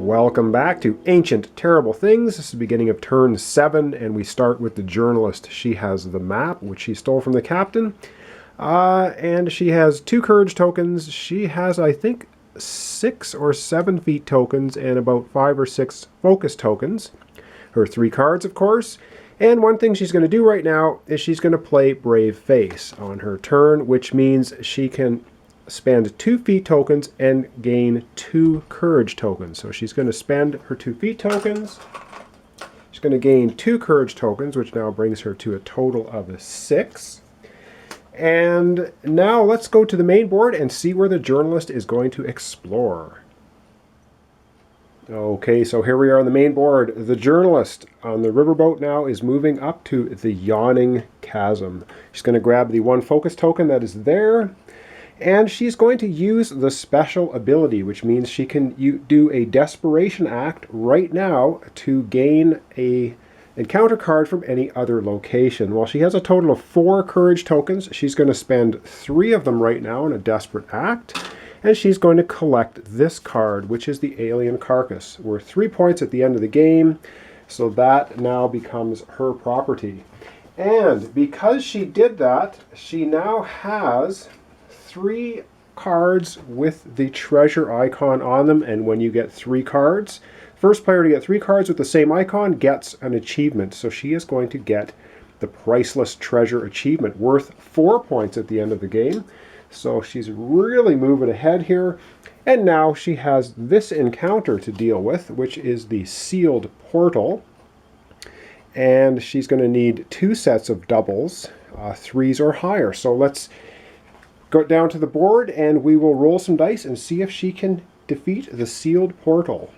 Welcome back to Ancient Terrible Things. This is the beginning of turn 7, and we start with the journalist. She has the map, which she stole from the captain, and she has 2 courage tokens. She has, I think, 6 or 7 feet tokens and about 5 or 6 focus tokens. Her 3 cards, of course. And one thing she's going to do right now is she's going to play Brave Face on her turn, which means she can spend 2 feet tokens and gain 2 courage tokens. So she's going to spend her 2 feet tokens. She's going to gain 2 courage tokens, which now brings her to a total of 6. And now let's go to the main board and see where the journalist is going to explore. Okay, so here we are on the main board. The journalist on the riverboat now is moving up to the Yawning Chasm. She's going to grab the 1 focus token that is there. And she's going to use the special ability, which means she can do a desperation act right now to gain a encounter card from any other location. Well, she has a total of 4 courage tokens. She's going to spend 3 of them right now in a desperate act. And she's going to collect this card, which is the Alien Carcass. We're 3 points at the end of the game, so that now becomes her property. And because she did that, she now has 3 cards with the treasure icon on them, and when you get 3 cards, first player to get 3 cards with the same icon gets an achievement. So she is going to get the Priceless Treasure achievement, worth 4 points at the end of the game. So she's really moving ahead here. And now she has this encounter to deal with, which is the Sealed Portal. And she's going to need 2 sets of doubles, 3s or higher. So let's go down to the board and we will roll some dice and see if she can defeat the Sealed Portal.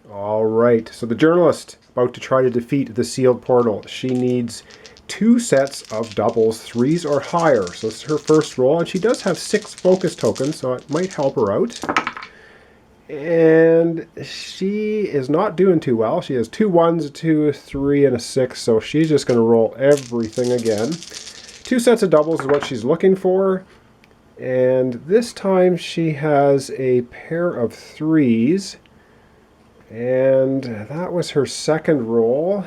All right, so the journalist about to try to defeat the Sealed Portal. She needs 2 sets of doubles, 3s or higher. So this is her first roll, and she does have 6 focus tokens, so it might help her out. And she is not doing too well. She has 2 1s, a 2, a 3, and a 6, so she's just going to roll everything again. 2 sets of doubles is what she's looking for. And this time she has a pair of 3s. And that was her second roll.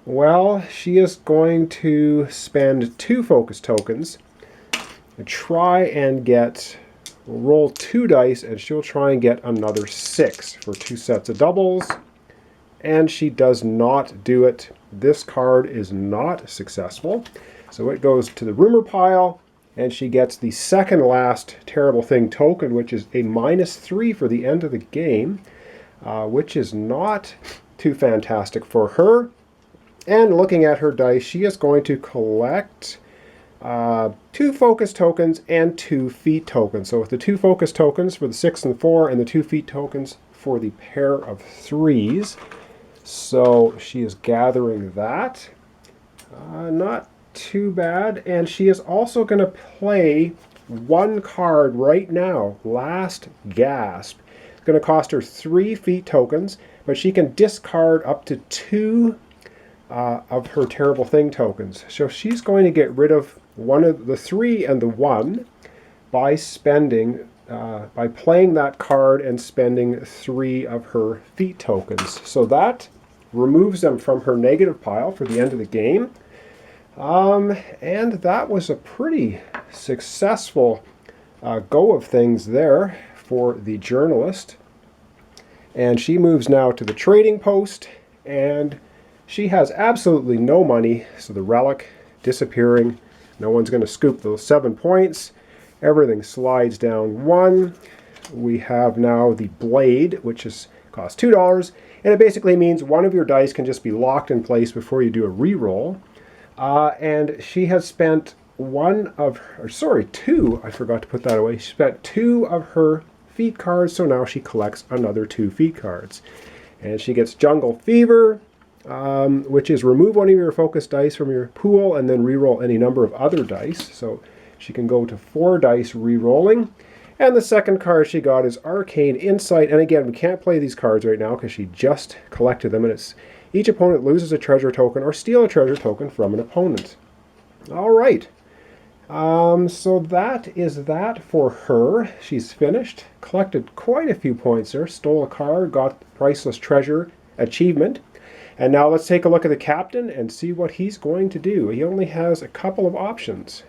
Well, she is going to spend 2 focus tokens and try and roll 2 dice, and she'll try and get another 6 for 2 sets of doubles. And she does not do it. This card is not successful. So it goes to the rumor pile, and she gets the second last Terrible Thing token, which is a -3 for the end of the game, which is not too fantastic for her. And looking at her dice, she is going to collect 2 focus tokens and 2 feet tokens. So with the 2 focus tokens for the 6 and 4, and the 2 feet tokens for the pair of 3s. So she is gathering that. Not too bad. And she is also going to play 1 card right now, Last Gasp. It's going to cost her 3 feet tokens, but she can discard up to 2 of her Terrible Thing tokens. So she's going to get rid of one of the 3 and the 1 by playing that card and spending 3 of her feet tokens. So that removes them from her negative pile for the end of the game. And that was a pretty successful go of things there for the journalist. And she moves now to the trading post, and she has absolutely no money, so the relic disappearing. No one's going to scoop those 7 points. Everything slides down 1. We have now the blade, which costs $2, and it basically means one of your dice can just be locked in place before you do a re-roll. And she has spent 2, I forgot to put that away. She spent 2 of her feet cards, so now she collects another 2 feet cards. And she gets Jungle Fever, which is remove one of your focus dice from your pool and then re-roll any number of other dice. So she can go to 4 dice re-rolling. And the second card she got is Arcane Insight. And again, we can't play these cards right now because she just collected them. And it's each opponent loses a treasure token or steal a treasure token from an opponent. All right. So that is that for her. She's finished. Collected quite a few points there. Stole a card, got the Priceless Treasure achievement. And now let's take a look at the captain and see what he's going to do. He only has a couple of options.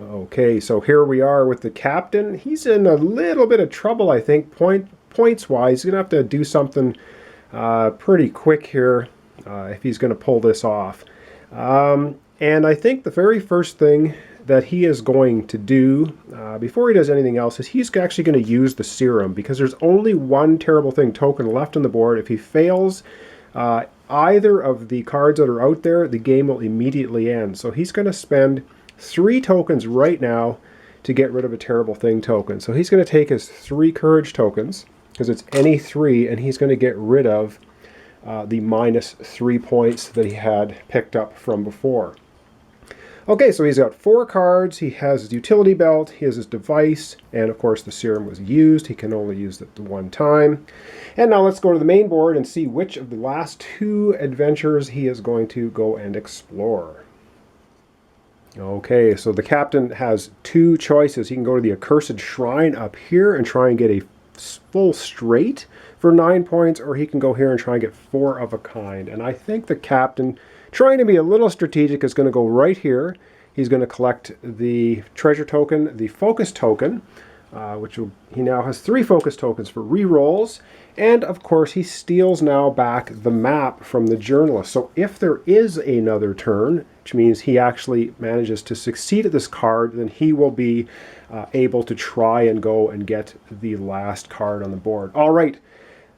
Okay, so here we are with the captain. He's in a little bit of trouble, I think, points-wise. He's going to have to do something pretty quick here if he's going to pull this off. And I think the very first thing that he is going to do before he does anything else is he's actually going to use the serum, because there's only one Terrible Thing token left on the board. If he fails either of the cards that are out there, the game will immediately end. So he's going to spend 3 tokens right now to get rid of a Terrible Thing token. So he's going to take his 3 courage tokens, because it's any 3, and he's going to get rid of the -3 points that he had picked up from before. Okay, so he's got 4 cards. He has his utility belt, he has his device, and of course the serum was used. He can only use it the one time. And now let's go to the main board and see which of the last 2 adventures he is going to go and explore. Okay, so the captain has 2 choices. He can go to the Accursed Shrine up here and try and get a full straight for 9 points, or he can go here and try and get 4 of a kind. And I think the captain, trying to be a little strategic, is going to go right here. He's going to collect the treasure token, the focus token, he now has 3 focus tokens for re-rolls, and of course he steals now back the map from the journalist. So if there is another turn, which means he actually manages to succeed at this card, then he will be able to try and go and get the last card on the board. All right,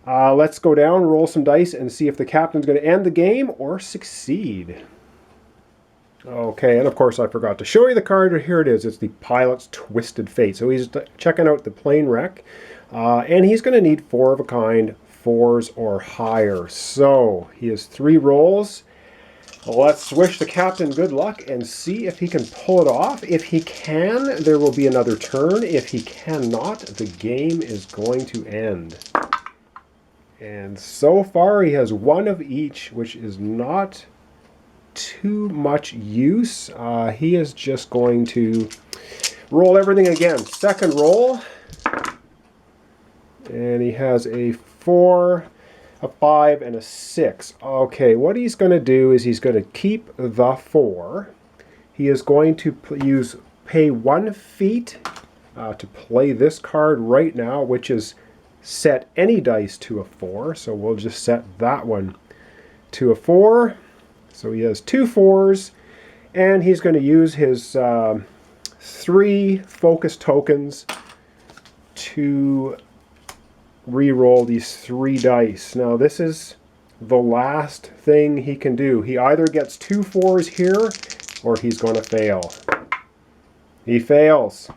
let's go down, roll some dice, and see if the captain's going to end the game or succeed. Okay, and of course I forgot to show you the card. Here it is. It's the Pilot's Twisted Fate. So he's checking out the plane wreck, and he's going to need 4 of a kind, 4s or higher. So he has 3 rolls. Let's wish the captain good luck and see if he can pull it off. If he can, there will be another turn. If he cannot, the game is going to end. And so far he has 1 of each, which is not too much use. He is just going to roll everything again. Second roll, and he has a 4, a 5, and a 6. Okay, what he's going to do is he's going to keep the 4. He is going to pay 1 feat to play this card right now, which is set any dice to a 4. So we'll just set that one to a 4. So he has 2 4s, and he's going to use his 3 focus tokens to re-roll these 3 dice. Now this is the last thing he can do. He either gets 2 4s here, or he's going to fail. He fails.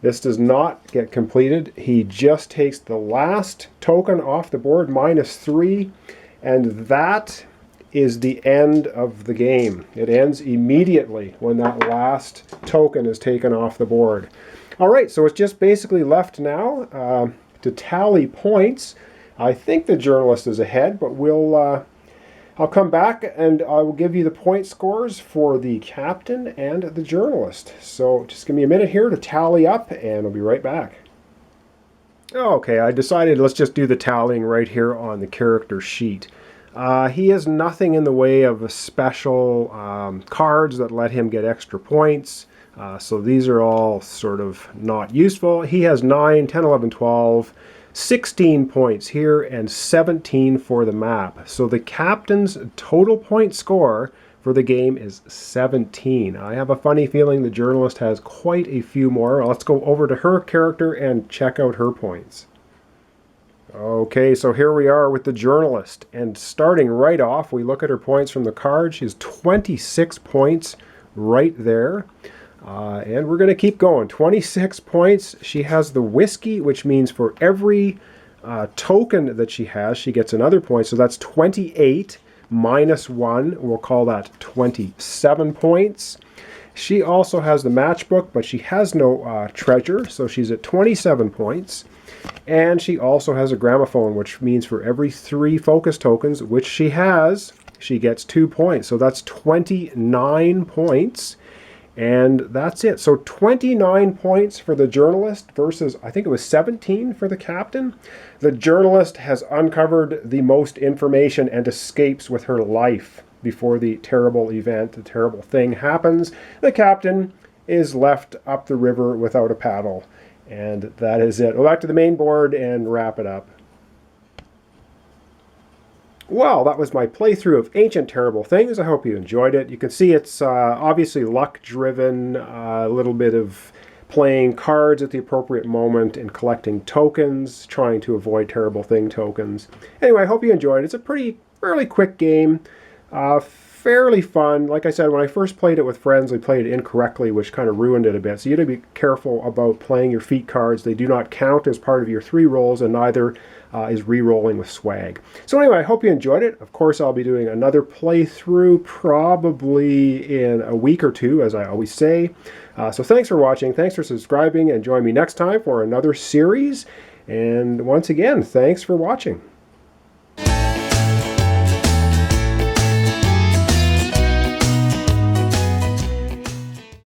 This does not get completed. He just takes the last token off the board, -3, and that is the end of the game. It ends immediately when that last token is taken off the board. All right, so it's just basically left now to tally points. I think the journalist is ahead, but I'll come back and I will give you the point scores for the captain and the journalist. So just give me a minute here to tally up, and I'll be right back. Okay, I decided let's just do the tallying right here on the character sheet. He has nothing in the way of special cards that let him get extra points. So these are all sort of not useful. He has 9, 10, 11, 12, 16 points here, and 17 for the map. So the captain's total point score for the game is 17. I have a funny feeling the journalist has quite a few more. Let's go over to her character and check out her points. Okay, so here we are with the journalist, and starting right off, we look at her points from the card. She has 26 points right there, and we're going to keep going. 26 points. She has the whiskey, which means for every token that she has, she gets another point, so that's 28 minus 1. We'll call that 27 points. She also has the matchbook, but she has no treasure, so she's at 27 points. And she also has a gramophone, which means for every 3 focus tokens, which she has, she gets 2 points. So that's 29 points. And that's it. So 29 points for the journalist versus, I think it was 17 for the captain. The journalist has uncovered the most information and escapes with her life before the terrible event, the terrible thing happens. The captain is left up the river without a paddle. And that is it. We'll go back to the main board and wrap it up. Well, that was my playthrough of Ancient Terrible Things. I hope you enjoyed it. You can see it's obviously luck-driven, a little bit of playing cards at the appropriate moment and collecting tokens, trying to avoid terrible thing tokens. Anyway, I hope you enjoyed it. It's a fairly quick game, fairly fun. Like I said, when I first played it with friends, we played it incorrectly, which kind of ruined it a bit. So you got to be careful about playing your feat cards. They do not count as part of your 3 rolls, and neither is re-rolling with swag. So anyway, I hope you enjoyed it. Of course, I'll be doing another playthrough probably in a week or 2, as I always say. So thanks for watching. Thanks for subscribing, and join me next time for another series. And once again, thanks for watching.